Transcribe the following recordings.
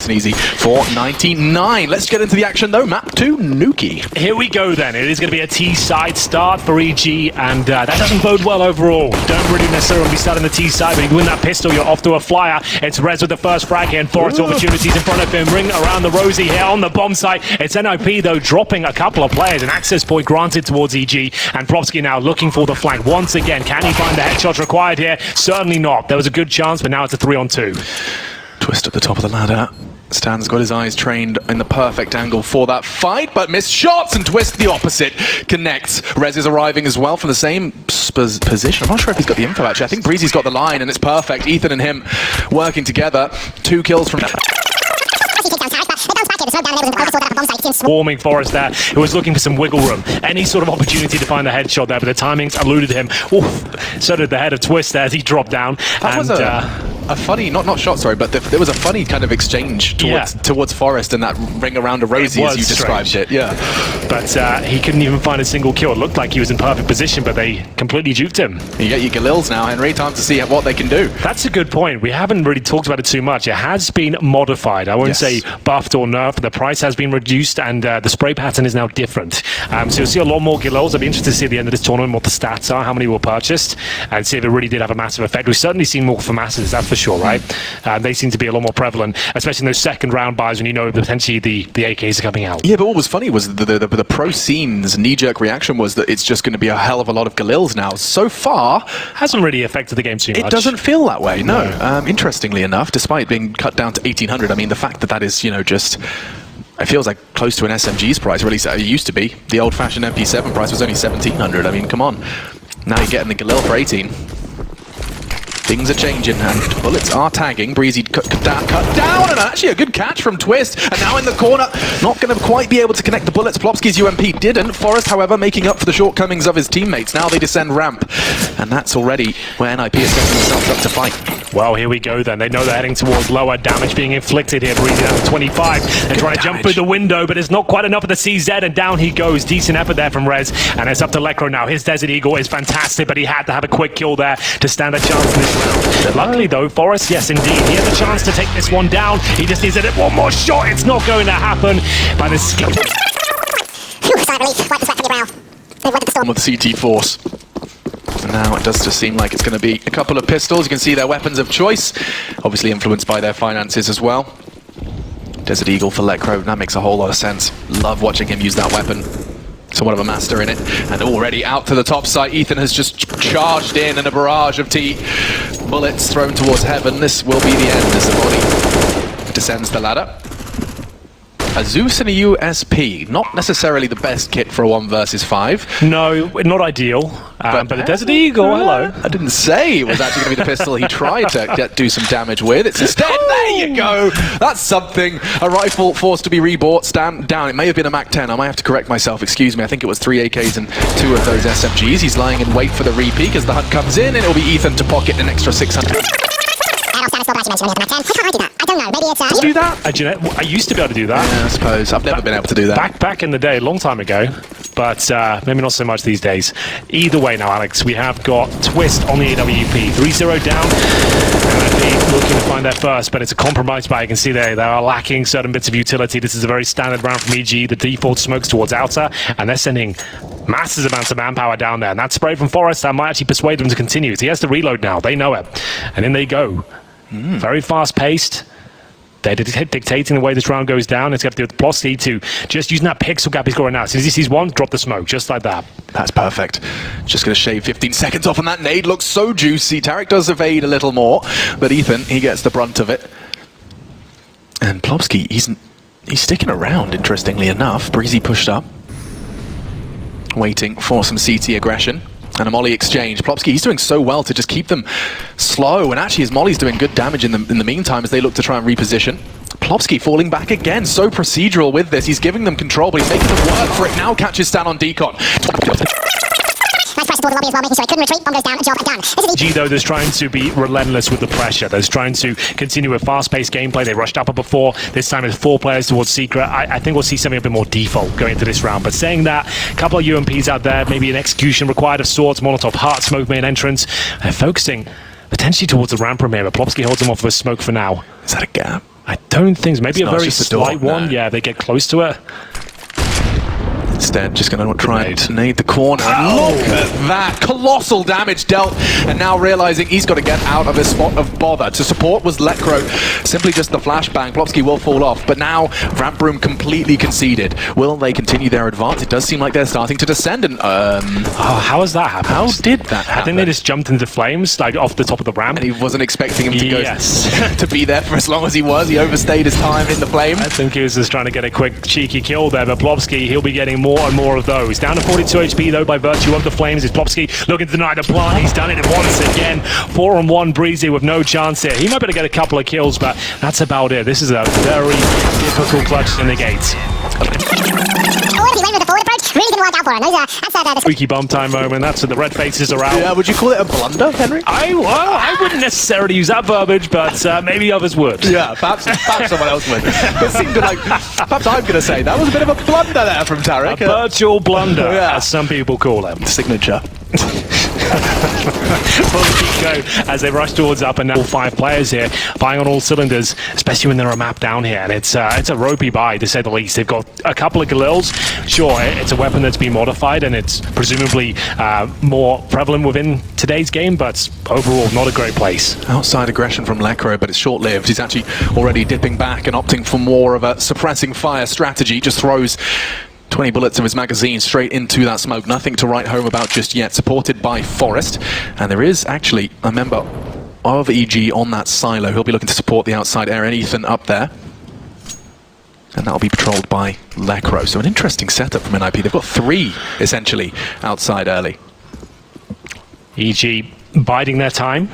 and easy for 99. Let's get into the action though. Map 2, nuke. Here we go then. It is going to be a T-side start for EG, and that doesn't bode well overall. Don't really necessarily be starting the T-side, but if you win that pistol, you're off to a flyer. It's Brehze with the first frag here, and Forest opportunities in front of him. Ring around the Rosie here on the bomb site. It's NiP though, dropping a couple of players. An access point granted towards EG, and Plopski now looking for the flank once again. Can he find the headshots required here? Certainly not. There was a good chance, but now it's a 3-on-2. Twist at the top of the ladder. Stan's got his eyes trained in the perfect angle for that fight, but missed shots, and Twist the opposite connects. Rez is arriving as well from the same position. I'm not sure if he's got the info actually. I think Brehze's got the line, and it's perfect. Ethan and him working together. 2 kills from... Swarming Forest there, who was looking for some wiggle room. Any sort of opportunity to find a headshot there, but the timings eluded him. Oof, so did the head of Twist there as he dropped down. That was a funny, not shot, sorry, but there was a funny kind of exchange towards Forest and that ring around a Rosie as you described it. Yeah. But he couldn't even find a single kill. It looked like he was in perfect position, but they completely juked him. You get your Galils now, Henry. Time to see what they can do. That's a good point. We haven't really talked about it too much. It has been modified. I won't say buffed or nerfed. The price has been reduced, and the spray pattern is now different. So you'll see a lot more Galils. I'll be interested to see at the end of this tournament what the stats are, how many were purchased, and see if it really did have a massive effect. We've certainly seen more for masses, that's for sure, right? They seem to be a lot more prevalent, especially in those second round buys when you know potentially the AKs are coming out. Yeah, but what was funny was the pro scene's knee-jerk reaction was that it's just going to be a hell of a lot of Galils now. So far, hasn't really affected the game too much. It doesn't feel that way, no. Interestingly enough, despite being cut down to 1800, I mean, the fact that is, you know, just... It feels like close to an SMG's price, or at least it used to be. The old-fashioned MP7 price was only 1700. I mean, come on. Now you're getting the Galil for 18. Things are changing, and bullets are tagging. Brehze cut down, and actually a good catch from Twist. And now in the corner, not going to quite be able to connect the bullets. Plopski's UMP didn't. Forest, however, making up for the shortcomings of his teammates. Now they descend ramp, and that's already where NiP is setting themselves up to fight. Well, here we go then. They know they're heading towards lower damage being inflicted here. Brehze down to 25. They're trying to jump through the window, but it's not quite enough of the CZ, and down he goes. Decent effort there from Rez, and it's up to Lekro now. His Desert Eagle is fantastic, but he had to have a quick kill there to stand a chance in this round. Luckily though, Forest, yes indeed, he has a chance to take this one down. He just needs one more shot. It's not going to happen by the skill. With CT Force. And now it does just seem like it's going to be a couple of pistols. You can see their weapons of choice, obviously influenced by their finances as well. Desert Eagle for Lekro, that makes a whole lot of sense. Love watching him use that weapon. Somewhat of a master in it, and already out to the top site. Ethan has just charged in a barrage of bullets thrown towards heaven. This will be the end as the body descends the ladder. A Zeus and a USP, not necessarily the best kit for a 1 versus 5. No, not ideal. But the Desert Eagle, hello. I didn't say it was actually going to be the pistol he tried to do some damage with. It's instead, there you go. That's something. A rifle forced to be rebought, stand down. It may have been a MAC-10. I might have to correct myself. Excuse me. I think it was 3 AKs and 2 of those SMGs. He's lying in wait for the repeat as the hunt comes in, and it'll be Ethan to pocket an extra 600. I don't know, maybe it's do that? I used to be able to do that. Yeah, I suppose. I've never been able to do that. Back in the day, a long time ago, but maybe not so much these days. Either way now, Alex, we have got Twist on the AWP. 3-0 down. NiP looking to find their first, but it's a compromised buy. You can see they are lacking certain bits of utility. This is a very standard round from EG. The default smokes towards outer, and they're sending massive amounts of manpower down there. And that spray from Forest, that might actually persuade them to continue. So he has to reload now. They know it. And in they go. Very fast-paced. They're dictating the way this round goes down. It's got to do with Plopski to just using that pixel gap he's got right now. As soon as he sees one, drop the smoke, just like that. That's perfect. Just going to shave 15 seconds off on that nade. Looks so juicy. Tarek does evade a little more, but Ethan, he gets the brunt of it. And Plopski, he's sticking around, interestingly enough. Brehze pushed up, waiting for some CT aggression. And a molly exchange. Plopski, he's doing so well to just keep them slow, and actually his molly's doing good damage in the meantime as they look to try and reposition. Plopski falling back again, so procedural with this. He's giving them control, but he's making them work for it. Now catches Stan on decon. G though, they're trying to be relentless with the pressure. They're trying to continue a fast-paced gameplay. They rushed up before. This time it's 4 players towards Secret. I think we'll see something a bit more default going into this round. But saying that, a couple of UMPs out there, maybe an execution required of sorts. Molotov Heart Smoke main entrance. They're focusing potentially towards the ramp from here, but Plopski holds him off with a smoke for now. Is that a gap? I don't think so. Maybe It's a not, very it's just a door, slight one. no. Yeah, they get close to it. Instead, just going to try Grenade. and nade the corner. Oh. Look at that! Colossal damage dealt, and now realizing he's got to get out of his spot of bother. To support was Lekro, simply just the flashbang. Plopsky will fall off, but now Ramp Room completely conceded. Will they continue their advance? It does seem like they're starting to descend, and Oh, how has that happened? how did that happen? I think they just jumped into flames, like off the top of the ramp. And he wasn't expecting him to Yes. go to be there for as long as he was. He overstayed his time in the flame. I think he was just trying to get a quick cheeky kill there, but Plopsky, he'll be getting more and more of those. Down to 42 HP though by virtue of the flames. Is Plopsky looking to deny the plant? He's done it once again. 4-on-1 Brehze with no chance here. He might be able to get a couple of kills, but that's about it. This is a very difficult clutch to negate. Squeaky bum time moment. That's when the red faces are out. Yeah, would you call it a blunder, Henry? I wouldn't necessarily use that verbiage, but maybe others would. Yeah, perhaps someone else would. It seemed to perhaps I'm going to say that was a bit of a blunder there from Tarek. A virtual blunder, Yeah. as some people call them. Signature. Full keep go as they rush towards up, and now all 5 players here firing on all cylinders, especially when they're a map down here, and it's a ropey buy to say the least. They've got a couple of Galils. Sure, it's a weapon that's been modified and it's presumably more prevalent within today's game, but overall not a great place. Outside aggression from Lekro, but it's short-lived. He's actually already dipping back and opting for more of a suppressing fire strategy. Just throws 20 bullets of his magazine straight into that smoke. Nothing to write home about just yet. Supported by Forest. And there is actually a member of EG on that silo. He'll be looking to support the outside area. And Ethan up there. And that'll be patrolled by Lekro. So an interesting setup from NiP. They've got 3, essentially, outside early. EG biding their time.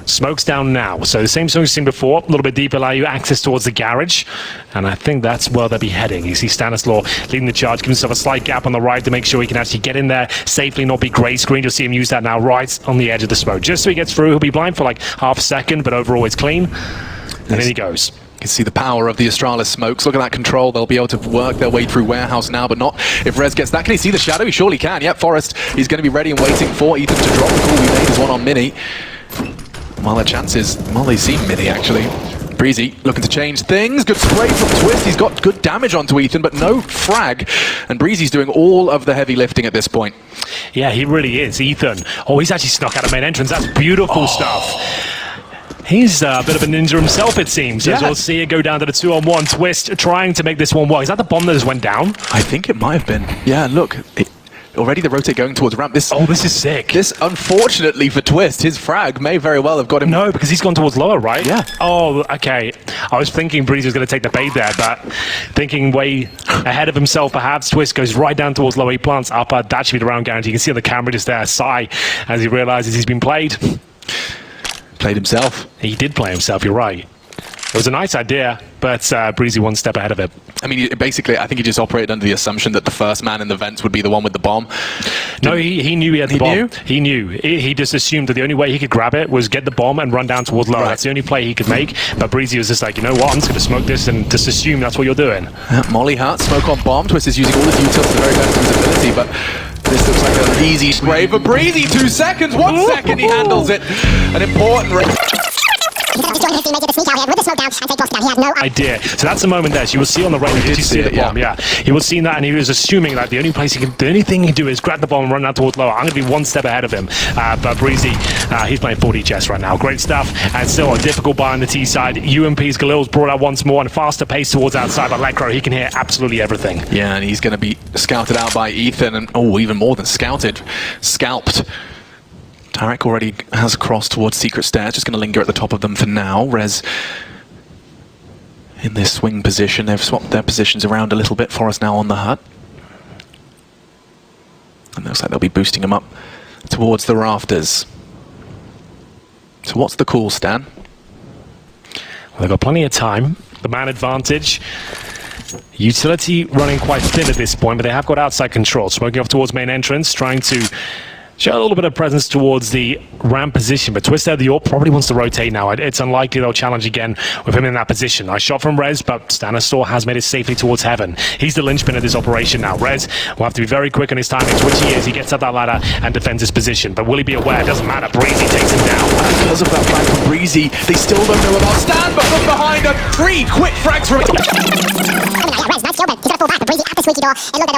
Smoke's down now, so the same smoke you've seen before, a little bit deeper, allow you access towards the garage, and I think that's where they'll be heading. You see Stanislaw leading the charge, giving himself a slight gap on the right to make sure he can actually get in there safely, not be grey screened. You'll see him use that now right on the edge of the smoke. Just so he gets through, he'll be blind for like half a second, but overall it's clean, and then he goes. You can see the power of the Astralis smokes. Look at that control. They'll be able to work their way through warehouse now, but not if Rez gets that. Can he see the shadow? He surely can. Yep, Forest, he's going to be ready and waiting for Ethan to drop the call. He made his one on Mini. While their chances, well, they seem Mini actually. Brehze looking to change things. Good spray from Twist. He's got good damage onto Ethan, but no frag. And Breezy's doing all of the heavy lifting at this point. Yeah, he really is. Ethan. Oh, he's actually snuck out of main entrance. That's beautiful stuff. He's a bit of a ninja himself, it seems. As we'll see it go down to the 2-on-1. Twist trying to make this one work. Is that the bomb that just went down? I think it might have been. Yeah, look. Already the rotate going towards ramp. Oh, this is sick. This, unfortunately for Twist, his frag may very well have got him. No, because he's gone towards lower, right? Yeah. Oh, okay. I was thinking Brehze was going to take the bait there, but thinking way ahead of himself, perhaps. Twist goes right down towards lower. He plants upper. That should be the round guarantee. You can see on the camera just there, sigh, as he realizes he's been played. Played himself. He did play himself, you're right. It was a nice idea, but Brehze one step ahead of it. I mean, basically, I think he just operated under the assumption that the first man in the vents would be the one with the bomb. No, he knew he had the bomb. Knew? He knew. He just assumed that the only way he could grab it was get the bomb and run down towards lower. Right. That's the only play he could make. But Brehze was just like, you know what, I'm just going to smoke this and just assume that's what you're doing. Molly Hart, smoke on bomb. Twist is using all his utils to the very best of his ability, but this looks like an easy spray for Brehze. 2 seconds, 1 second, he handles it. An important idea. So that's the moment there. So you will see on the right. Did you see the bomb? Yeah. He was seeing that, and he was assuming that the only thing he can do is grab the bomb and run down towards lower. I'm going to be 1 step ahead of him. But Brehze, he's playing 40 chess right now. Great stuff, and still a difficult buy on the T side. UMP's Galil's brought out once more and faster pace towards outside. But Lekro, he can hear absolutely everything. Yeah, and he's going to be scouted out by Ethan, and even more than scouted, scalped. Tarek already has crossed towards secret stairs, just going to linger at the top of them for now. Rez in this swing position. They've swapped their positions around a little bit for us now on the hut. And looks like they'll be boosting them up towards the rafters. So what's the call, Stan? Well, they've got plenty of time. The man advantage. Utility running quite thin at this point, but they have got outside control. Smoking off towards main entrance, trying to Show a little bit of presence towards the ramp position, but Twister, the AWP probably wants to rotate now. It's unlikely they'll challenge again with him in that position. Nice shot from Brehze, but Stanislaw has made it safely towards heaven. He's the linchpin of this operation now. Brehze will have to be very quick on his timings, which he is. He gets up that ladder and defends his position. But will he be aware? It doesn't matter. Brehze takes him down. Because of that flag from Brehze, they still don't know about Stan, but from behind a 3 quick frags from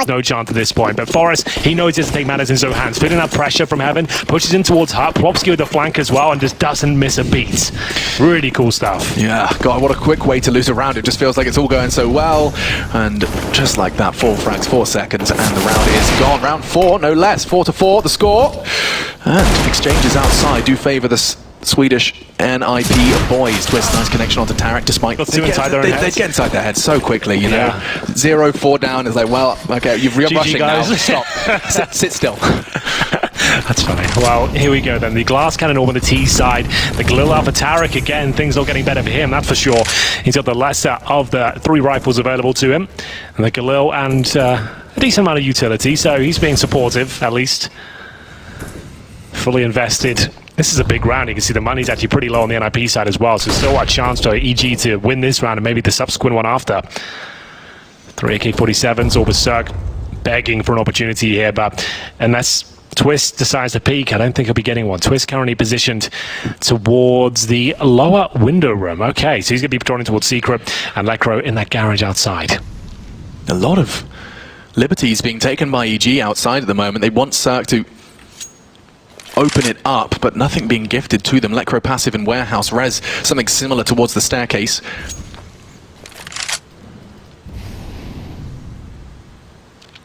no chance at this point, but Forrest, he knows he has to take matters in his own hands. Feeling that pressure from heaven, pushes in towards Hut, Plopsky with the flank as well, and just doesn't miss a beat. Really cool stuff. Yeah, God, what a quick way to lose a round. It just feels like it's all going so well, and just like that, 4 frags, 4 seconds, and the round is gone. Round 4, no less, 4-4, the score. And exchanges outside do favour the Swedish NiP boys. Twist, nice connection onto Tarek, despite they get inside their heads so quickly, you know. 0-4 down is like, well, okay, you're rushing now. Stop. Sit still. That's funny. Well, here we go then. The glass cannon over the T side. The Galil Alpha Tarek again. Things not getting better for him, that's for sure. He's got the lesser of the 3 rifles available to him. And the Galil and a decent amount of utility, so he's being supportive, at least. Fully invested. This is a big round. You can see the money's actually pretty low on the NiP side as well, so still a chance for EG to win this round and maybe the subsequent one after. 3 AK-47s or Berserk begging for an opportunity here, but unless Twist decides to peek, I don't think he'll be getting one. Twist currently positioned towards the lower window room. Okay, so he's going to be patrolling towards Secret and Lecro in that garage outside. A lot of liberties being taken by EG outside at the moment. They want Cirque to open it up, but nothing being gifted to them. Lecro passive in warehouse. Rez, something similar towards the staircase.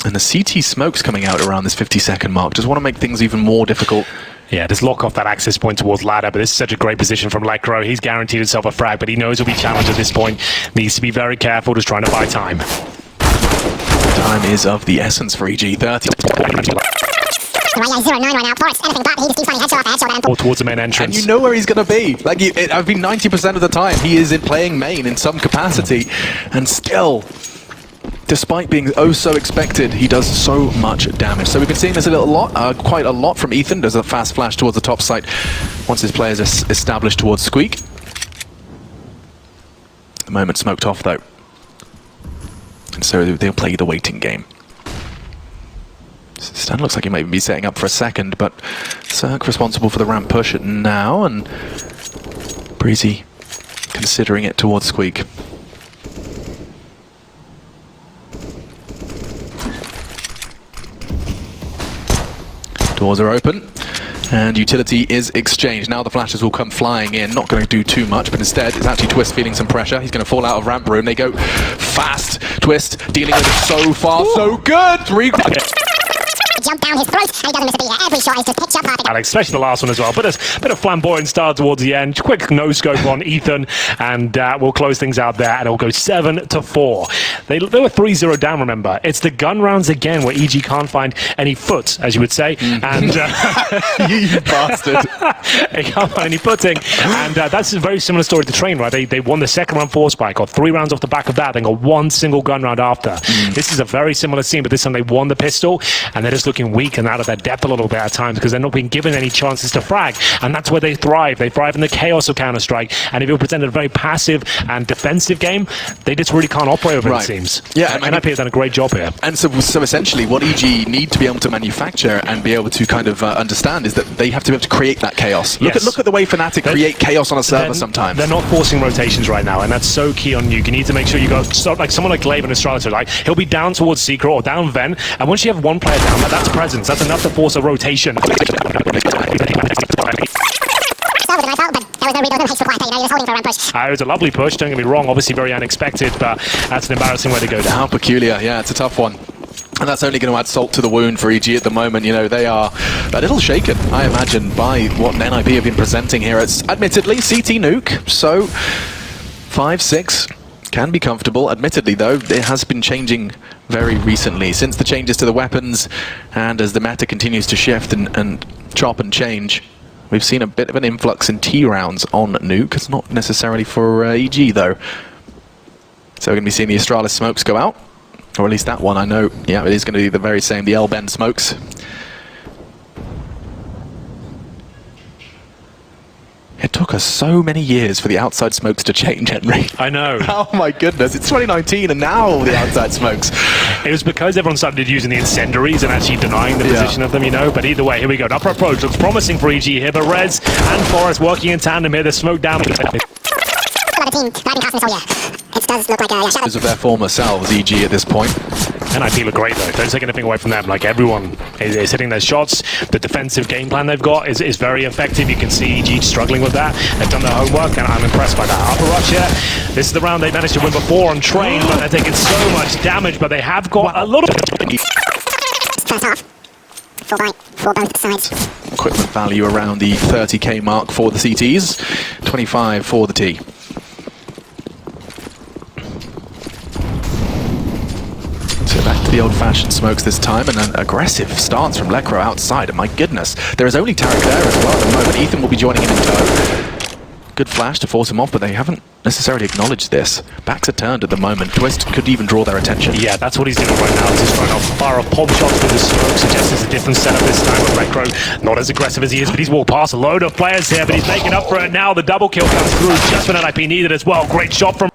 And the CT smoke's coming out around this 50-second mark. Just want to make things even more difficult. Yeah, just lock off that access point towards ladder, but this is such a great position from Lecro. He's guaranteed himself a frag, but he knows he'll be challenged at this point. Needs to be very careful, just trying to buy time. Time is of the essence for EG. 30. Or towards the main entrance. And you know where he's going to be. Like, I've been 90% of the time, he is in playing main in some capacity, and still, despite being oh so expected, he does so much damage. So we've been seeing this quite a lot from Ethan. There's a fast flash towards the top site once his players are established towards Squeak. At the moment smoked off though. And so they'll play the waiting game. Stan looks like he might be setting up for a second, but Cirque responsible for the ramp push now, and Brehze considering it towards Squeak. Doors are open, and utility is exchanged. Now the flashes will come flying in, not going to do too much, but instead it's actually Twist feeling some pressure. He's going to fall out of ramp room. They go fast. Twist dealing with it so far, so good. 3. Jump down his throat, and he doesn't miss a beat. Every shot is just pitch up hard. Alex, especially the last one as well. But a bit of flamboyant start towards the end. Quick no-scope on Ethan, and we'll close things out there, and it'll go 7-4. They were 3-0 down, remember. It's the gun rounds again where EG can't find any foot, as you would say. And you bastard. They can't find any footing. And that's a very similar story to Train, right? They won the second round 4 spike, got 3 rounds off the back of that, then got 1 single gun round after. This is a very similar scene, but this time they won the pistol, and they're just looking weak and out of their depth a little bit at times because they're not being given any chances to frag, and that's where they thrive. They thrive in the chaos of Counter-Strike, and if you're presented a very passive and defensive game, they just really can't operate over it, seems. Yeah, and NiP has done a great job here. And so essentially what EG need to be able to manufacture and be able to kind of understand is that they have to be able to create that chaos. Look at the way Fnatic create chaos on a server sometimes. They're not forcing rotations right now, and that's so key on nuke. You need to make sure you go, like someone like Glaive and Astralator, like he'll be down towards Secret or down Ven, and once you have one player down, that's presence. That's enough to force a rotation. It was a lovely push, don't get me wrong, obviously very unexpected, but that's an embarrassing way to go down. How peculiar, yeah, it's a tough one. And that's only going to add salt to the wound for EG at the moment. You know, they are a little shaken, I imagine, by what NiP have been presenting here. It's admittedly CT nuke, so 5-6 can be comfortable. Admittedly, though, it has been changing very recently since the changes to the weapons, and as the meta continues to shift and chop and change, we've seen a bit of an influx in T rounds on nuke. It's not necessarily for EG, though. So we're going to be seeing the Astralis smokes go out. Or at least that one, I know. Yeah, it is going to be the very same, the L-bend smokes. It took us so many years for the outside smokes to change, Henry. I know. Oh my goodness, it's 2019 and now the outside smokes. It was because everyone started using the incendiaries and actually denying the position of them, you know. But either way, here we go. An upper approach looks promising for EG here, but Brehze and Forest working in tandem here. The smoke down. Team driving past this whole year. It does look like a shadow. Of their former selves, EG at this point. NiP look great though. Don't take anything away from them. Like everyone is hitting their shots. The defensive game plan they've got is very effective. You can see EG struggling with that. They've done their homework and I'm impressed by that. Upper rush here. This is the round they managed to win before on Train, but they're taking so much damage. But they have got a little bit. First half. Full bite for both sides. Equipment value around the 30k mark for the CTs, 25 for the T. So back to the old-fashioned smokes this time, and an aggressive stance from Lecro outside, and my goodness, there is only Tarek there as well at the moment. Ethan will be joining him in tow. Good flash to force him off, but they haven't necessarily acknowledged this. Backs are turned at the moment. Twist could even draw their attention. Yeah, that's what he's doing right now. He's just trying to fire off pop shots with the smoke. Suggests it's a different setup this time with Lecro. Not as aggressive as he is, but he's walked past a load of players here, but he's making up for it now. The double kill comes through just when NiP needed as well. Great shot from...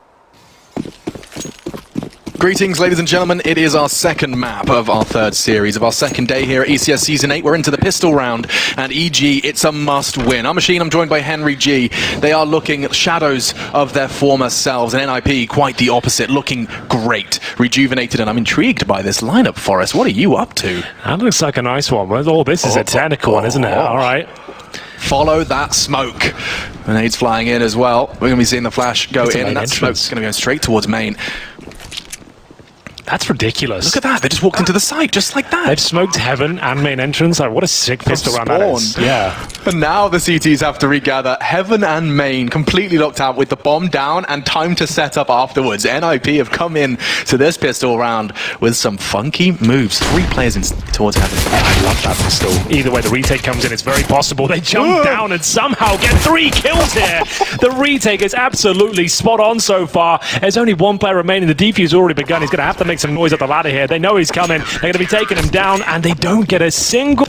Greetings, ladies and gentlemen. It is our second map of our third series, of our second day here at ECS Season 8. We're into the pistol round, and EG, it's a must-win. I'm Machine, I'm joined by Henry G. They are looking shadows of their former selves, and NiP, quite the opposite, looking great, rejuvenated, and I'm intrigued by this lineup, Forrest. What are you up to? That looks like a nice one. Well, this is a technical one, isn't it? All right. Follow that smoke. Grenades flying in as well. We're going to be seeing the flash go in, and that smoke's going to go straight towards main. That's ridiculous. Look at that, they just walked into the site, just like that. They've smoked heaven and main entrance. Like, what a sick pistol round that is. Yeah. And now the CTs have to regather. Heaven and main completely locked out with the bomb down and time to set up afterwards. NiP have come in to this pistol round with some funky moves. 3 players towards heaven. I love that pistol. Either way, the retake comes in. It's very possible. They jump down and somehow get 3 kills here. The retake is absolutely spot on so far. There's only 1 player remaining. The defuse already begun. He's going to have to make some noise up the ladder here. They know he's coming. They're going to be taking him down, and they don't get a single...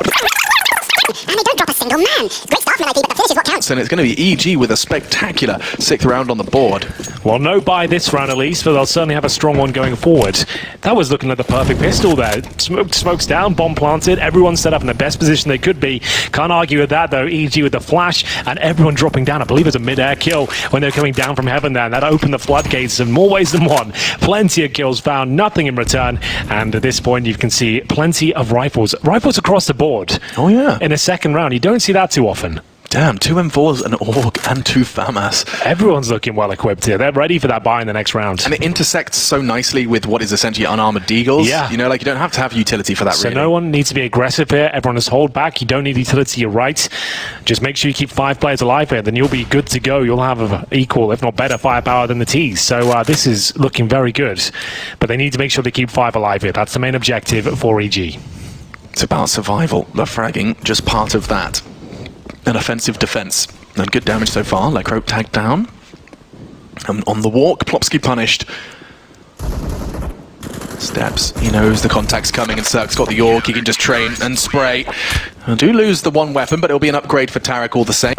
And they don't drop a single man. Great start from NiP, but the finish is what counts. And it's going to be EG with a spectacular 6th round on the board. Well, no buy this round at least, but they'll certainly have a strong one going forward. That was looking like the perfect pistol there. Smokes down, bomb planted, everyone set up in the best position they could be. Can't argue with that though. EG with the flash and everyone dropping down. I believe it's a mid-air kill when they're coming down from heaven there. And that opened the floodgates in more ways than one. Plenty of kills found, nothing in return. And at this point you can see plenty of rifles. Rifles across the board. Oh yeah. In a second round. You don't see that too often. Damn, 2 M4s, an AUG, and 2 FAMAS. Everyone's looking well equipped here. They're ready for that buy in the next round. And it intersects so nicely with what is essentially unarmored deagles. Yeah. You know, like you don't have to have utility for that, so really. No one needs to be aggressive here. Everyone is hold back. You don't need utility, you're right. Just make sure you keep 5 players alive here, then you'll be good to go. You'll have equal, if not better, firepower than the T's. So this is looking very good. But they need to make sure they keep 5 alive here. That's the main objective for EG. It's about survival. The fragging, just part of that. An offensive defense. And good damage so far. Lecro tagged down. And on the walk, Plopsky punished. Steps. He knows the contact's coming, and Cirque's got the AUG. He can just train and spray. I do lose the 1 weapon, but it'll be an upgrade for Tarek all the same.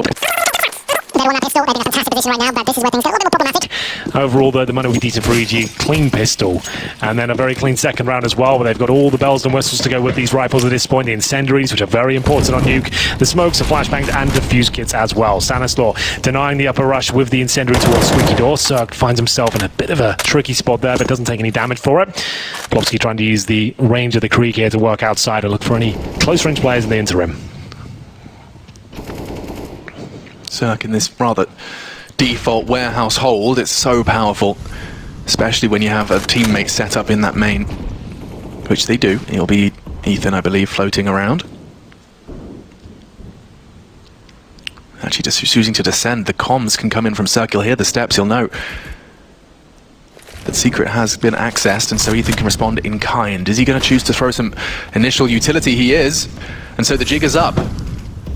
They're on that pistol. They're in a fantastic position right now, but this is where things get a little bit more problematic. Overall, though, the money will be decent for EG. Clean pistol. And then a very clean second round as well, where they've got all the bells and whistles to go with these rifles at this point. The incendiaries, which are very important on nuke. The smokes, the flashbangs, and defuse kits as well. Stanislaw denying the upper rush with the incendiary towards Squeaky Door. Cirque finds himself in a bit of a tricky spot there, but doesn't take any damage for it. Plopsky trying to use the range of the creek here to work outside and look for any close range players in the interim. Cirque in this rather default warehouse hold, it's so powerful, especially when you have a teammate set up in that main, which they do. It'll be Ethan, I believe, floating around. Actually, just choosing to descend. The comms can come in from Cirque. He'll hear the steps, he'll know that secret has been accessed, and so Ethan can respond in kind. Is he going to choose to throw some initial utility? He is, and so the jig is up.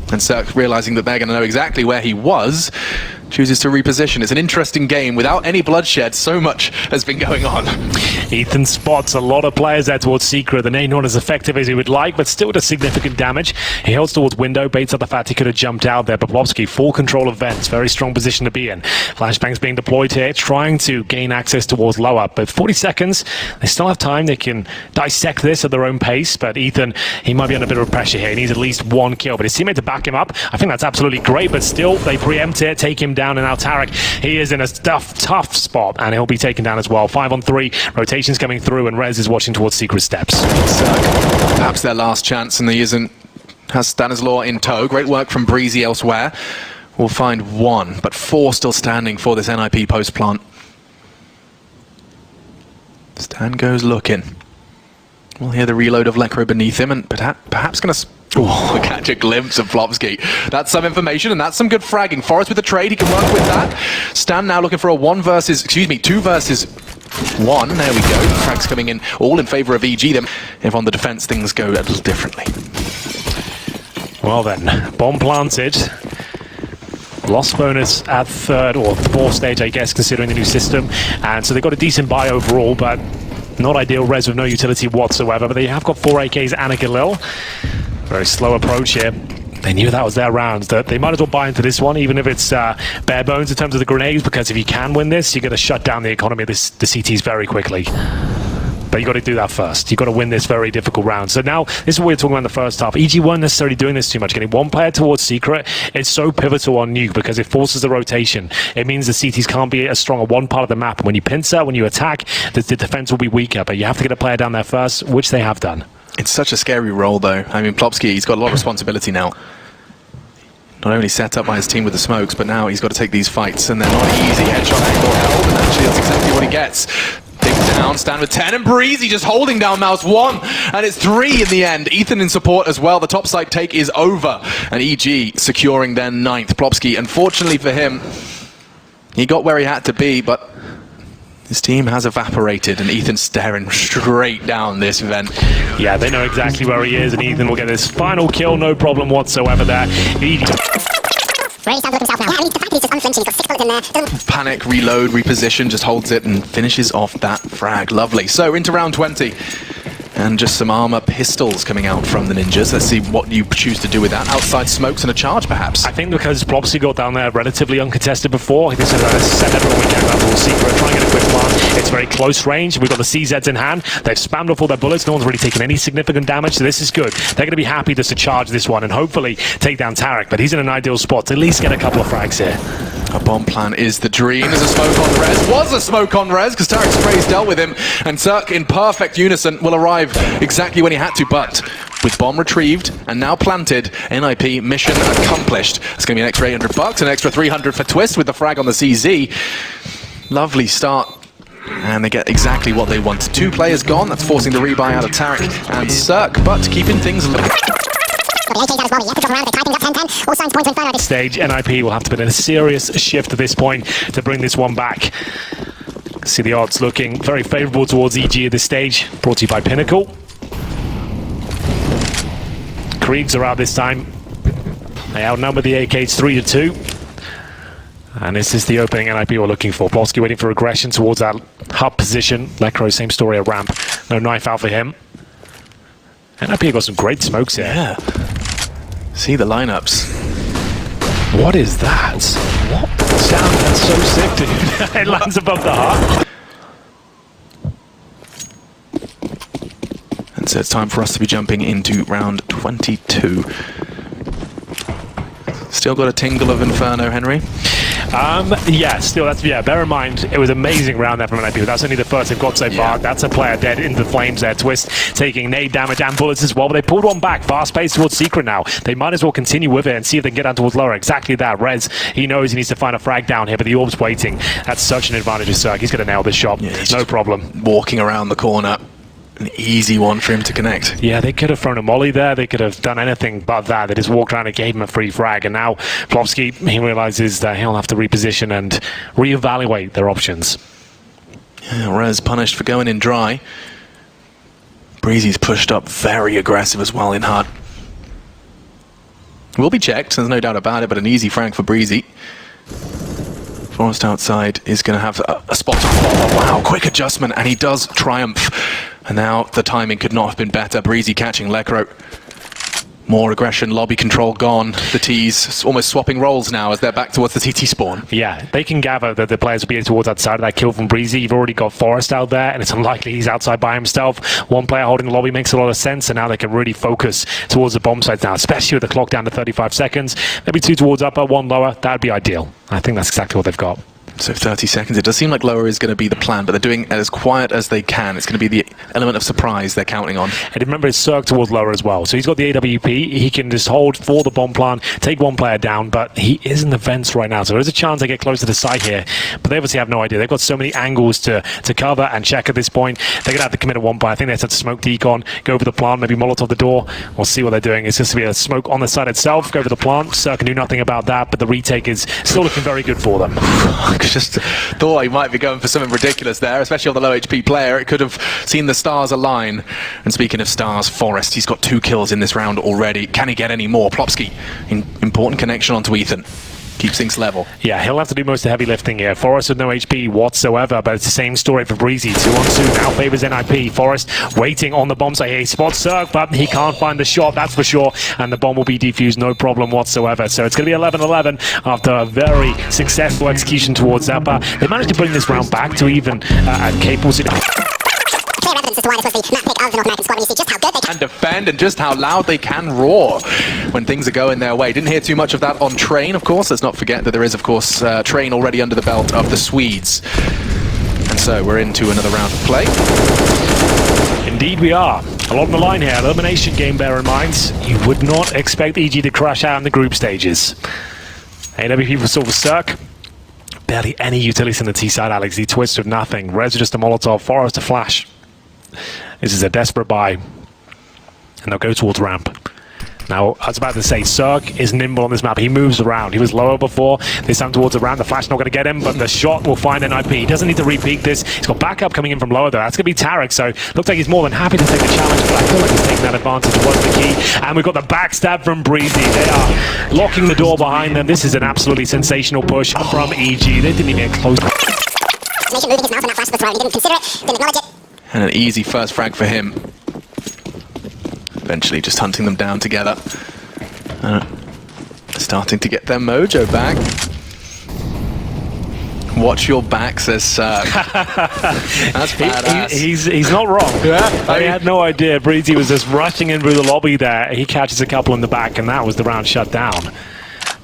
And Cirque realizing that they're going to know exactly where he was, chooses to reposition. It's an interesting game. Without any bloodshed, so much has been going on. Ethan spots a lot of players there towards Secret. The name not as effective as he would like, but still does significant damage. He holds towards window, baits up the fact he could have jumped out there. Poplovsky, full control of vents. Very strong position to be in. Flashbangs being deployed here, trying to gain access towards lower. But 40 seconds, they still have time. They can dissect this at their own pace. But Ethan, he might be under a bit of pressure here. He needs at least one kill. But his teammate to back him up, I think that's absolutely great. But still, they preempt it, take him down, and now Tarek, he is in a tough spot, and he'll be taken down as well. 5-on-3, rotations coming through, and Rez is watching towards Secret steps. Perhaps their last chance, and has Stanislaw in tow. Great work from Brehze elsewhere. We'll find one, but 4 still standing for this NiP post plant. Stan goes looking. We'll hear the reload of Lekro beneath him, and perhaps going to catch a glimpse of Poplovsky. That's some information, and that's some good fragging. Forrest with the trade, he can work with that. Stan now looking for a 2 versus 1. There we go. Frags coming in all in favor of EG. Them if on the defense things go a little differently. Well then, bomb planted. Loss bonus at 3rd or 4th stage, I guess, considering the new system. And so they got a decent buy overall, but not ideal. Res with no utility whatsoever. But they have got 4 AKs and a Galil. Very slow approach here. They knew that was their round. They might as well buy into this one, even if it's bare bones in terms of the grenades, because if you can win this, you're going to shut down the economy of the CTs very quickly. But you got to do that first. You got to win this very difficult round. So now, this is what we were talking about in the first half. EG weren't necessarily doing this too much. Getting one player towards Secret, it's so pivotal on nuke because it forces the rotation. It means the CTs can't be as strong on one part of the map. And when you pincer, when you attack, the defense will be weaker. But you have to get a player down there first, which they have done. It's such a scary role, though. I mean, Poplovsky, he's got a lot of responsibility now. Not only set up by his team with the smokes, but now he's got to take these fights, and they're not easy. Headshot angle held, and actually that's exactly what he gets. Dig down, stand with 10, and Brehze just holding down Mouse 1, and it's 3 in the end. Ethan in support as well. The top side take is over, and EG securing their 9th. Poplovsky, unfortunately for him, he got where he had to be, but his team has evaporated, and Ethan's staring straight down this vent. Yeah, they know exactly where he is, and Ethan will get his final kill, no problem whatsoever there. Panic, reload, reposition, just holds it and finishes off that frag. Lovely. So into round 20. And just some armor pistols coming out from the ninjas. Let's see what you choose to do with that. Outside smokes and a charge, perhaps. I think because Poplovsky got down there relatively uncontested before, this is send everyone we can out towards Secret, try and get a quick plant. It's very close range. We've got the CZs in hand. They've spammed off all their bullets. No one's really taken any significant damage, so this is good. They're going to be happy just to charge this one and hopefully take down Tarek, but he's in an ideal spot to at least get a couple of frags here. A bomb plan is the dream. There's a smoke on Rez. Was a smoke on Rez because Tarek Spray's dealt with him, and Turk in perfect unison will arrive exactly when he had to, but with bomb retrieved and now planted, NiP mission accomplished. It's going to be an extra $800, an extra 300 for Twist with the frag on the CZ. Lovely start. And they get exactly what they want. 2 players gone. That's forcing the rebuy out of Tarek and Cirque, but keeping things looking. Stage, NiP will have to put in a serious shift at this point to bring this one back. See the odds looking very favourable towards EG at this stage. Brought to you by Pinnacle. Kriegs are out this time. They outnumber the AKs 3-2. And this is the opening NiP were looking for. Poplovsky waiting for aggression towards that hub position. Lekro, same story, a ramp. No knife out for him. NiP got some great smokes here. Yeah. See the lineups. What is that? What? Sound, that's so sick, dude. It lands above the heart. And so it's time for us to be jumping into round 22. Still got a tingle of Inferno, Henry? Yeah, still, bear in mind, it was an amazing round there from NiP, but that's only the first they've got so far. That's a player dead into the flames there. Twist taking nade damage and bullets as well, but they pulled one back. Fast pace towards Secret now. They might as well continue with it and see if they can get down towards lower. Exactly that. Rez, he knows he needs to find a frag down here, but the orb's waiting. That's such an advantage of Cirque. He's going to nail this shot. Yeah, no problem. Walking around the corner. An easy one for him to connect. Yeah, they could have thrown a molly there. They could have done anything but that. They just walked around and gave him a free frag. And now Poplovsky, he realizes that he'll have to reposition and reevaluate their options. Yeah, Rez punished for going in dry. Brehze's pushed up very aggressive as well in hard. Will be checked, there's no doubt about it, but an easy frag for Brehze. Forest outside is going to have a spot. Oh, wow, quick adjustment, and he does triumph. And now the timing could not have been better. Brehze catching Lekro. More aggression, lobby control gone. The T's almost swapping roles now as they're back towards the TT spawn. Yeah, they can gather that the players will be towards that side of that kill from Brehze. You've already got Forest out there, and it's unlikely he's outside by himself. One player holding the lobby makes a lot of sense, and now they can really focus towards the bomb sites now, especially with the clock down to 35 seconds. Maybe 2 towards upper, 1 lower. That would be ideal. I think that's exactly what they've got. So 30 seconds. It does seem like lower is going to be the plan, but they're doing as quiet as they can. It's going to be the element of surprise they're counting on. And remember, it's Cirque towards lower as well. So he's got the AWP. He can just hold for the bomb plant, take one player down, but he is in the vents right now. So there's a chance they get close to the site here, but they obviously have no idea. They've got so many angles to cover and check at this point. They're going to have to commit at one point. I think they have to smoke decon, go over the plant, maybe Molotov the door. We'll see what they're doing. It's just to be a smoke on the site itself, go over the plant. Cirque can do nothing about that, but the retake is still looking very good for them. Just thought he might be going for something ridiculous there, especially on the low HP player. It could have seen the stars align. And speaking of stars, Forest, he's got 2 kills in this round already. Can he get any more? Plopsky, important connection onto Ethan. Keeps things level. Yeah, he'll have to do most of the heavy lifting here. Forest with no HP whatsoever, but it's the same story for Brehze. 2-on-2 now favors NiP. Forest waiting on the bomb site here. He spots Cirque, but he can't find the shot, that's for sure. And the bomb will be defused, no problem whatsoever. So it's going to be 11-11 after a very successful execution towards Zappa. They managed to bring this round back to even and capable. Clear evidence as to why this was the map pick of the North American squad, and you see just how good they can And defend, and just how loud they can roar when things are going their way. Didn't hear too much of that on Train, of course. Let's not forget that there is, of course, Train already under the belt of the Swedes. And so we're into another round of play. Indeed we are. A lot on the line here. Elimination game, bear in mind. You would not expect EG to crash out in the group stages. AWP for Silver Cirque. Barely any utilities in the T side, Alex. He twists with nothing. Reds just a Molotov. Forest a flash. This is a desperate buy. And they'll go towards ramp. Now, I was about to say, Cirque is nimble on this map. He moves around. He was lower before. This time towards the ramp. The flash not going to get him, but the shot will find NiP. He doesn't need to repeat this. He's got backup coming in from lower, though. That's going to be Tarek, so looks like he's more than happy to take the challenge, but I feel like he's taking that advantage. It was the key. And we've got the backstab from Brehze. They are locking the door behind them. This is an absolutely sensational push from EG. They didn't even get close. Nation moving his mouth on that flash before, he didn't consider it, didn't acknowledge it. And an easy first frag for him. Eventually just hunting them down together. Starting to get their mojo back. Watch your back, says Cirque. That's badass. He's not wrong. Yeah, I had no idea. Brehze was just rushing in through the lobby there. He catches a couple in the back, and that was the round shut down.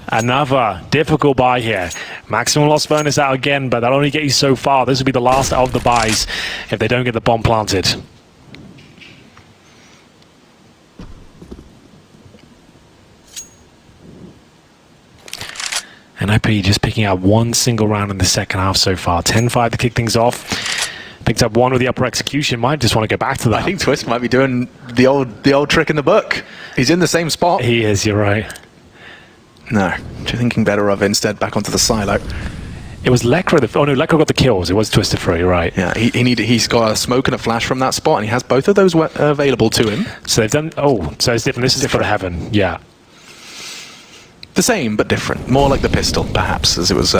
Another difficult buy here. Maximum loss bonus out again, but that'll only get you so far. This will be the last of the buys if they don't get the bomb planted. NiP just picking up one single round in the second half so far. 10-5 to kick things off. Picked up one with the upper execution. Might just want to go back to that. I think Twist might be doing the old trick in the book. He's in the same spot. He is, you're right. No, what you're thinking better of instead back onto the silo. It was Lekro. Oh no, Lekro got the kills. It was Twisted Free, you're right. Yeah, he's got a smoke and a flash from that spot, and he has both of those available to him. So they've done. Oh, so it's different. This is for the Heaven. Yeah. The same, but different. More like the pistol, perhaps, as it was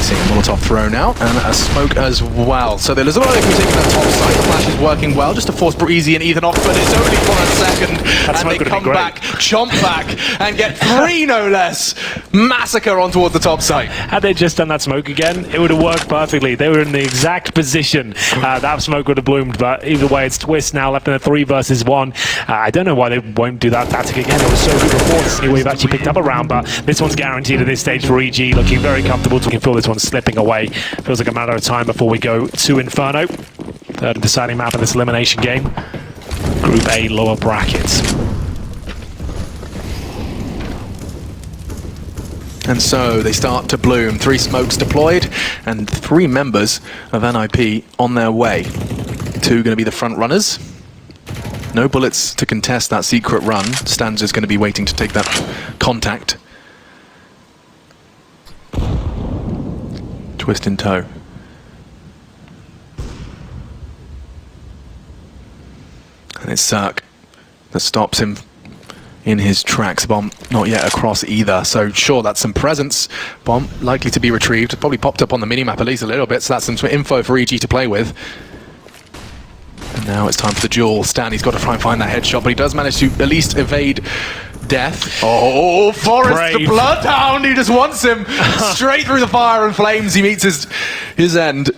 seeing a Molotov thrown out, and a smoke as well. So there's a lot of taking that top side. The flash is working well, just to force Brehze and Ethan off, but it's only for a second. And they come back, chomp back, and get 3 no less. Massacre on towards the top side. Had they just done that smoke again, it would have worked perfectly. They were in the exact position that smoke would have bloomed, but either way, it's Twist now left in a 3 versus 1. I don't know why they won't do that tactic again. It was so good before to see where you've actually picked up a round, but this one's guaranteed at this stage for EG, looking very comfortable. You can feel this one slipping away. Feels like a matter of time before we go to Inferno. Third deciding map in this elimination game. Group A lower brackets. And so they start to bloom. 3 smokes deployed, and 3 members of NiP on their way. 2 going to be the front runners. No bullets to contest that secret run. Stanza's going to be waiting to take that contact. Twist in tow. And it's Cirque that stops him in his tracks. Bomb not yet across either, so sure, that's some presence. Bomb likely to be retrieved. Probably popped up on the minimap at least a little bit, so that's some info for EG to play with. And now it's time for the duel. Stan, he's got to try and find that headshot, but he does manage to at least evade death. Oh, Forrest, Brave. the bloodhound, he just wants him straight through the fire and flames. He meets his end.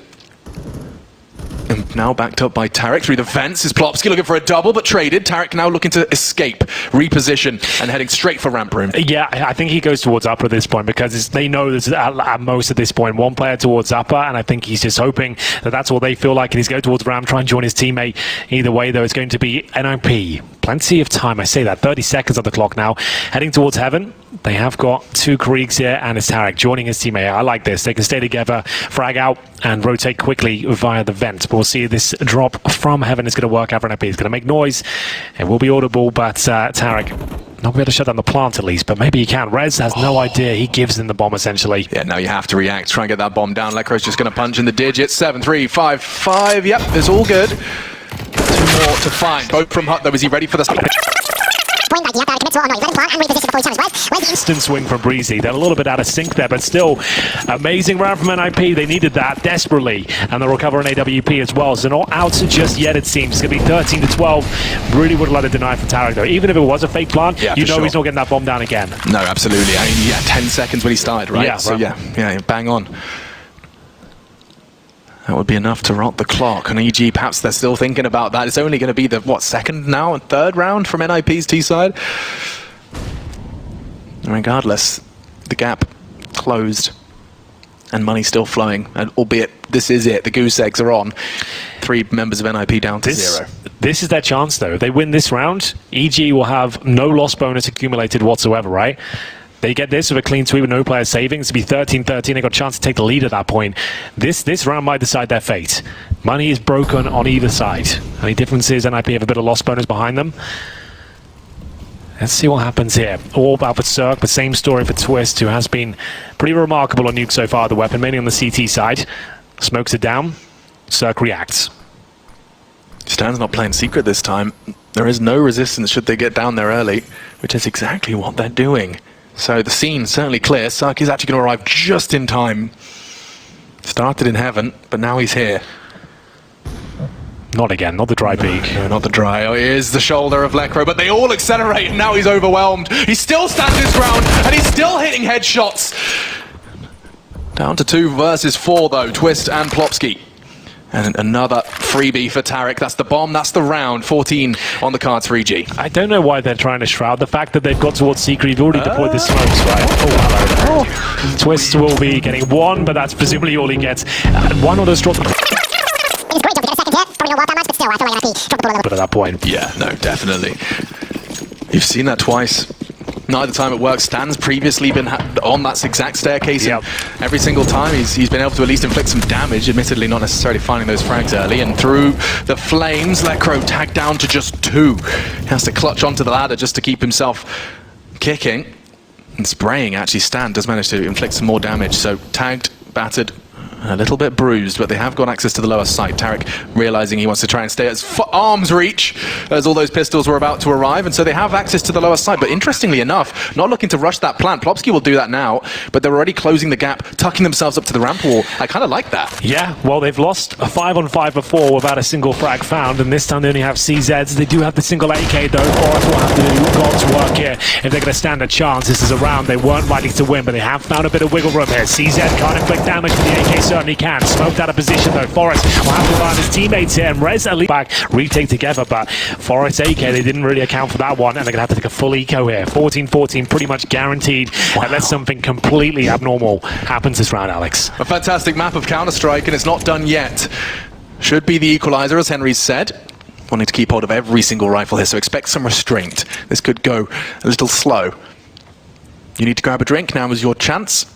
And now backed up by Tarek through the fence. Is Plopsky looking for a double, but traded. Tarek now looking to escape, reposition, and heading straight for ramp room. Yeah, I think he goes towards upper at this point because they know there's at most at this point one player towards upper, and I think he's just hoping that that's what they feel like, and he's going towards ramp, try and join his teammate. Either way, though, it's going to be NiP. Plenty of time, I say that. 30 seconds on the clock now. Heading towards heaven. They have got two Kriegs here, and it's Tarek joining his teammate. I like this. They can stay together, frag out, and rotate quickly via the vent. We'll see this drop from heaven is going to work out for NiP. It's going to make noise. It will be audible, but Tarek not be able to shut down the plant at least, but maybe he can. Rez has no idea. He gives them the bomb essentially. Yeah, now you have to react. Try and get that bomb down. Lecro's just going to punch in the digits. 7, 3, 5, 5. Yep, it's all good. 2 more to find. Both from Hut though. Is he ready for the instant swing from Brehze? They're a little bit out of sync there, but still amazing round from NiP. They needed that desperately, and they'll recover an AWP as well. So not out just yet, it seems. It's going to be 13 to 12. Really would have let it deny from Tarek though. Even if it was a fake plant, yeah, you know sure. He's not getting that bomb down again. No, absolutely. I mean, yeah, 10 seconds when he started, right? Yeah, so right. yeah, bang on. That would be enough to rot the clock. And EG, perhaps they're still thinking about that. It's only going to be the, what, second now and third round from NiP's T side? Regardless, the gap closed and money still flowing. And albeit this is it, the goose eggs are on. 3 members of NiP down to 0. This is their chance though. If they win this round, EG will have no loss bonus accumulated whatsoever, right? They get this with a clean sweep with no player savings to be 13-13. They got a chance to take the lead at that point. This round might decide their fate. Money is broken on either side. Only difference is NiP have a bit of loss bonus behind them. Let's see what happens here. All about for Cirque, the same story for Twist, who has been pretty remarkable on nuke so far, the weapon, mainly on the CT side. Smokes it down. Cirque reacts. Stan's not playing secret this time. There is no resistance should they get down there early, which is exactly what they're doing. So the scene's certainly clear. Cirque is actually going to arrive just in time. Started in heaven, but now he's here. Not again, not the dry peak. No, not the dry. Oh, here's the shoulder of Lecro, but they all accelerate, and now he's overwhelmed. He still stands his ground, and he's still hitting headshots. Down to 2 versus 4, though. Twist and Plopsky. And another freebie for Tarek. That's the bomb, that's the round. 14 on the cards for EG. I don't know why they're trying to shroud. The fact that they've got towards Secret, you've already deployed the smokes, right? Oh, hello. Twist will be getting 1, but that's presumably all he gets. One on the straw. But at that point. Yeah, no, definitely. You've seen that twice. Neither time it works. Stan's previously been on that exact staircase. Yep. Every single time he's been able to at least inflict some damage, admittedly not necessarily finding those frags early. And through the flames, Lecro tagged down to just 2. He has to clutch onto the ladder just to keep himself kicking. And spraying, actually, Stan does manage to inflict some more damage. So tagged, battered, a little bit bruised, but they have got access to the lower site. Tarek realizing he wants to try and stay at arm's reach as all those pistols were about to arrive, and so they have access to the lower site. But interestingly enough, not looking to rush that plant. Plopsky will do that now, but they're already closing the gap, tucking themselves up to the ramp wall. I kind of like that. Yeah, well, they've lost a 5-on-5 before without a single frag found, and this time they only have CZs. They do have the single AK though. Forrest will have to do God's work here if they're going to stand a chance. This is a round they weren't likely to win, but they have found a bit of wiggle room here. CZ can't inflict damage, but the AK certainly can. Smoked out of position though. Forrest will have to find his teammates here, and Rez at least back, retake together, but Forrest AK, they didn't really account for that one, and they're going to have to take a full eco here. 14-14, pretty much guaranteed, unless something completely abnormal happens this round, Alex. A fantastic map of Counter-Strike, and it's not done yet. Should be the equalizer, as Henry said. Wanting to keep hold of every single rifle here, so expect some restraint. This could go a little slow. You need to grab a drink, now is your chance.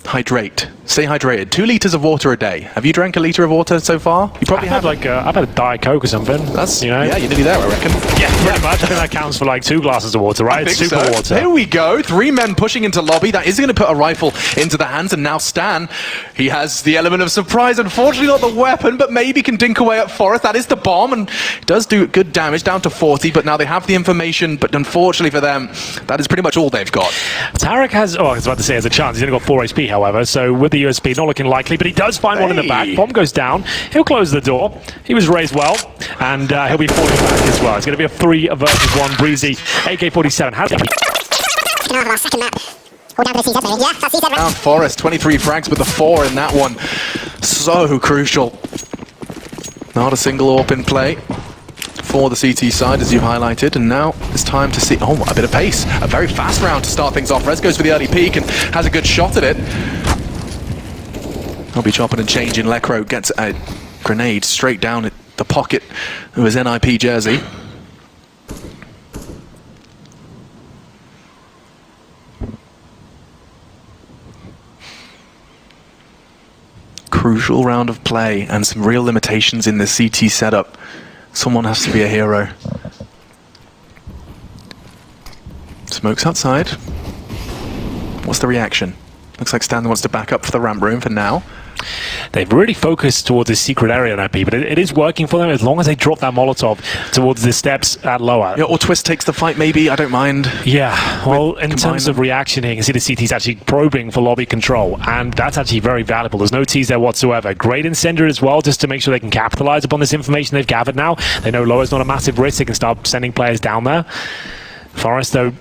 Hydrate. Stay hydrated. 2 liters of water a day. Have you drank a liter of water so far? You probably I've had a Diet Coke or something. That's, you know. yeah, you're nearly there, I reckon. Yeah, pretty much. I think that counts for like 2 glasses of water, right? I think Super so. water. Here we go. 3 men pushing into lobby. That is going to put a rifle into the hands, and now Stan, he has the element of surprise. Unfortunately, not the weapon, but maybe can dink away at Forest. That is the bomb, and does do good damage, down to 40, but now they have the information, but unfortunately for them, that is pretty much all they've got. Tarek has, I was about to say has a chance. He's only got 4 HP, however, so with the USB, not looking likely, but he does find one in the back. Bomb goes down. He'll close the door. He was raised well, and he'll be falling back as well. It's going to be a 3 versus 1. Brehze, AK-47. Down Forest, 23 frags with the 4 in that one. So crucial. Not a single AWP in play for the CT side, as you highlighted, and now it's time to see, a bit of pace. A very fast round to start things off. Rez goes for the early peek and has a good shot at it. He'll be chopping and changing. Lecro gets a grenade straight down at the pocket of his NiP jersey. Crucial round of play and some real limitations in the CT setup. Someone has to be a hero. Smoke's outside. What's the reaction? Looks like Stan wants to back up for the ramp room for now. They've really focused towards this secret area in NiP, but it is working for them as long as they drop that Molotov towards the steps at lower. Yeah, or Twist takes the fight maybe, I don't mind. Yeah, well, in terms of reaction here, you can see the CT's actually probing for lobby control, and that's actually very valuable. There's no T's there whatsoever. Great incendiary as well, just to make sure they can capitalize upon this information they've gathered now. They know lower's not a massive risk. They can start sending players down there. Forest, though,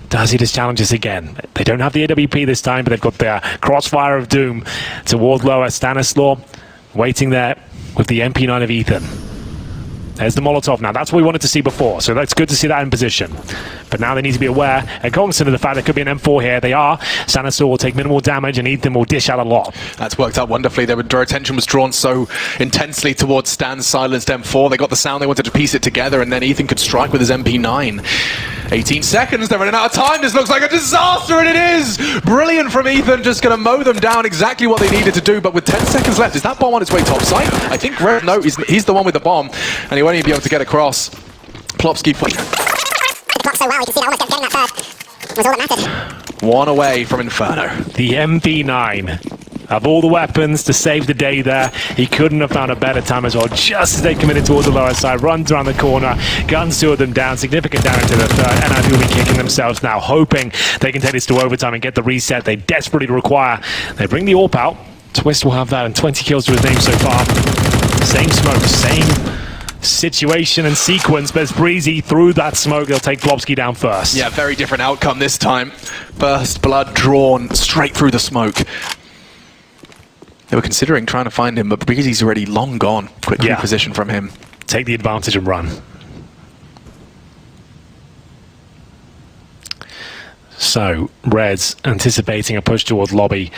does he just challenge us again? They don't have the AWP this time, but they've got their crossfire of doom toward lower. Stanislaw waiting there with the MP9 of Ethan. There's the Molotov now. That's what we wanted to see before, so that's good to see that in position. But now they need to be aware and cognizant of the fact there could be an M4 here. They are. Stanislaw will take minimal damage and Ethan will dish out a lot. That's worked out wonderfully. Their attention was drawn so intensely towards Stan's silenced M4. They got the sound, they wanted to piece it together, and then Ethan could strike with his MP9. 18 seconds, they're running out of time. This looks like a disaster, and it is! Brilliant from Ethan, just going to mow them down exactly what they needed to do, but with 10 seconds left, is that bomb on its way topside? I think Red, no, he's the one with the bomb, and he won't even be able to get across. Plopsky so well, you can see that almost getting that third was all that mattered. One away from Inferno. The MP9. Of all the weapons to save the day there, he couldn't have found a better time as well. Just as they committed towards the lower side, runs around the corner, guns 2 of them down, significant damage to the third. NiP will be kicking themselves now, hoping they can take this to overtime and get the reset they desperately require. They bring the AWP out. Twist will have that and 20 kills to his name so far. Same smoke, same situation and sequence, but it's Brehze through that smoke. They'll take Plopsky down first. Yeah, very different outcome this time. First blood drawn straight through the smoke. They were considering trying to find him, but Brehze's already long gone. Quick reposition from him. Take the advantage and run. So, Reds anticipating a push towards lobby.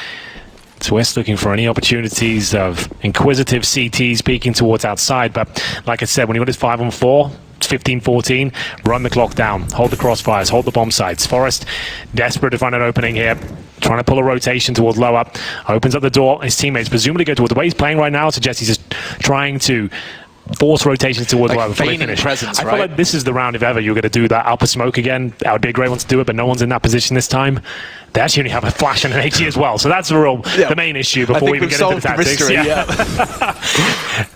Twist looking for any opportunities of inquisitive CTs peeking towards outside, but like I said, when he got his 5-on-4, 15-14, run the clock down, hold the crossfires, hold the bomb sites. Forest desperate to find an opening here, trying to pull a rotation towards lower, opens up the door. His teammates presumably go towards the way he's playing right now, suggests he's just trying to force rotations towards lower before they finish. Presence, I feel like this is the round, if ever you're going to do that upper smoke again. That would be a great one to do it, but no one's in that position this time. They actually only have a flash and an HE as well, so that's the main issue before we even get into the tactics.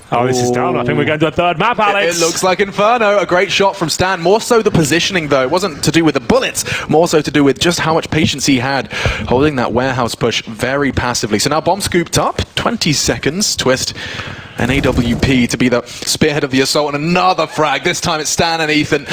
Oh, this is done. I think we're going to a third map, Alex. It looks like Inferno. A great shot from Stan. More so the positioning, though. It wasn't to do with the bullets, more so to do with just how much patience he had holding that warehouse push very passively. So now bomb scooped up. 20 seconds. Twist and AWP to be the spearhead of the assault, and another frag. This time it's Stan and Ethan.